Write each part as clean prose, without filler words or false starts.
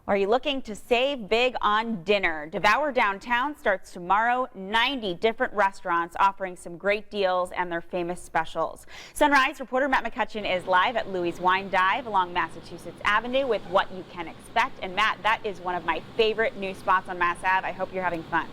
Are you looking to save big on dinner? Devour Downtown starts tomorrow. 90 different restaurants offering some great deals and their famous specials. Sunrise reporter Matt McCutcheon is live at Louie's Wine Dive along Massachusetts Avenue with what you can expect. And Matt, that is one of my favorite new spots on Mass Ave. I hope you're having fun.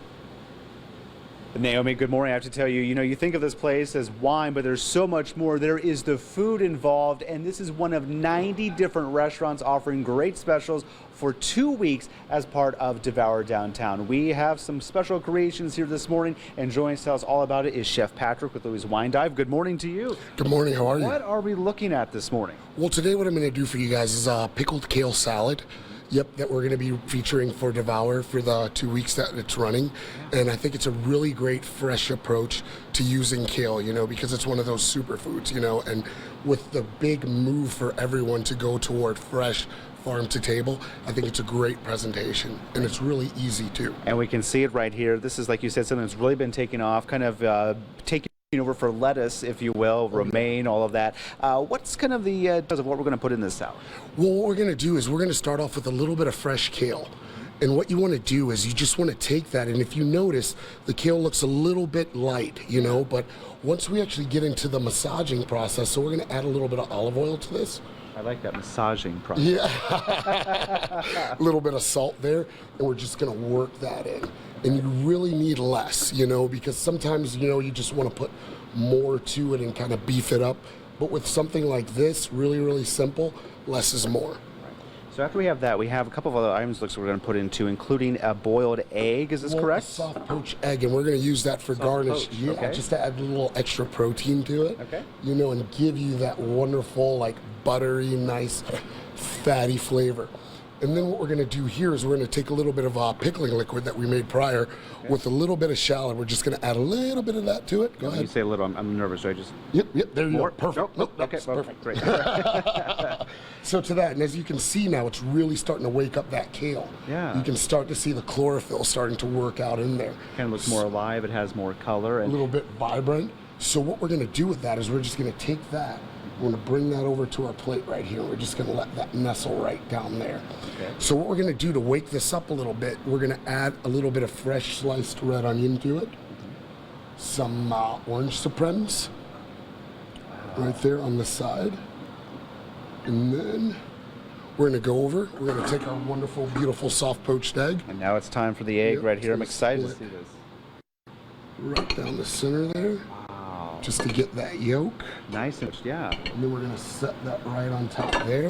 Naomi, good morning. I have to tell you, you think of this place as wine, but there's so much more. There is the food involved, and this is one of 90 different restaurants offering great specials for 2 weeks as part of Devour Downtown. We have some special creations here this morning, and joining us to tell us all about it is Chef Patrick with Louie's Wine Dive. Good morning to you. Good morning. How are you? What are we looking at this morning? Well, today what I'm going to do for you guys is pickled kale salad. Yep, that we're going to be featuring for Devour for the 2 weeks that it's running. And I think it's a really great, fresh approach to using kale, because it's one of those superfoods, and with the big move for everyone to go toward fresh farm to table, I think it's a great presentation, and it's really easy too. And we can see it right here. This is, like you said, something that's really been taking off, kind of taking over for lettuce, if you will, romaine, all of that. What's kind of the of what we're going to put in this salad? Well, what we're going to do is we're going to start off with a little bit of fresh kale. And what you want to do is you just want to take that, and if you notice, the kale looks a little bit light, but once we actually get into the massaging process, so we're going to add a little bit of olive oil to this. I like that massaging process. Yeah. A little bit of salt there, and we're just going to work that in. And you really need less, because sometimes, you just want to put more to it and kind of beef it up. But with something like this, really, really simple, less is more. So after we have that, we have a couple of other items we're going to put into, including a boiled egg. Is this correct? A soft poached egg, and we're going to use that for garnish. Yeah, okay. Just to add a little extra protein to it. Okay. And give you that wonderful, buttery, nice, fatty flavor. And then what we're going to do here is we're going to take a little bit of pickling liquid that we made prior with a little bit of shallot. We're just going to add a little bit of that to it. Go ahead. You say a little. I'm nervous. So I just. Yep. There you go. Perfect. Nope, okay. Perfect. Great. So to that, and as you can see now, it's really starting to wake up that kale. Yeah. You can start to see the chlorophyll starting to work out in there. Kind of looks more alive. It has more color. A little bit vibrant. So what we're going to do with that is we're just going to take that. We're going to bring that over to our plate right here. We're just going to let that nestle right down there. Okay. So what we're going to do to wake this up a little bit, we're going to add a little bit of fresh sliced red onion to it. Some orange supremes right there on the side. And then we're going to go over. We're going to take our wonderful, beautiful, soft poached egg. And now it's time for the egg right here. I'm excited to see this. Right down the center there. Just to get that yolk. Nice, yeah. And then we're going to set that right on top there.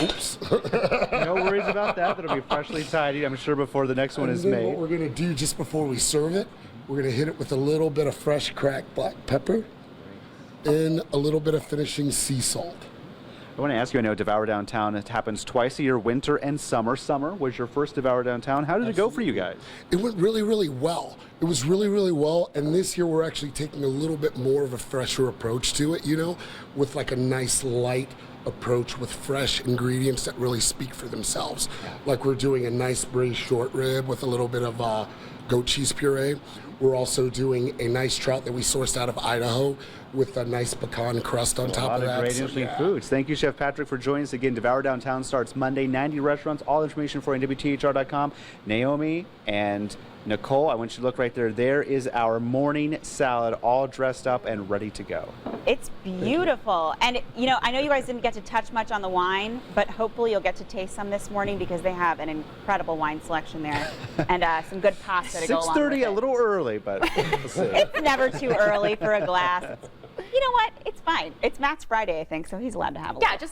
Oops. No worries about that. That'll be freshly tidy, I'm sure, before the next one is made. What we're going to do just before we serve it, we're going to hit it with a little bit of fresh cracked black pepper and a little bit of finishing sea salt. I want to ask you, I know Devour Downtown, it happens twice a year, winter and summer. Summer was your first Devour Downtown. How did it go for you guys? It went really, really well. It was really, really well. And this year we're actually taking a little bit more of a fresher approach to it, with a nice light approach with fresh ingredients that really speak for themselves. Like we're doing a nice braised short rib with a little bit of goat cheese puree. We're also doing a nice trout that we sourced out of Idaho with a nice pecan crust on top of that. A lot of great interesting foods. Thank you, Chef Patrick, for joining us again. Devour Downtown starts Monday. 90 restaurants. All information for you on WTHR.com. Naomi and Nicole, I want you to look right there. There is our morning salad, all dressed up and ready to go. It's beautiful. And, I know you guys didn't get to touch much on the wine, but hopefully you'll get to taste some this morning because they have an incredible wine selection there and some good pasta to go along with it. 6:30, a little early, but we'll see. It's never too early for a glass. You know what? It's fine. It's Matt's Friday, I think, so he's allowed to have a little. Yeah, just like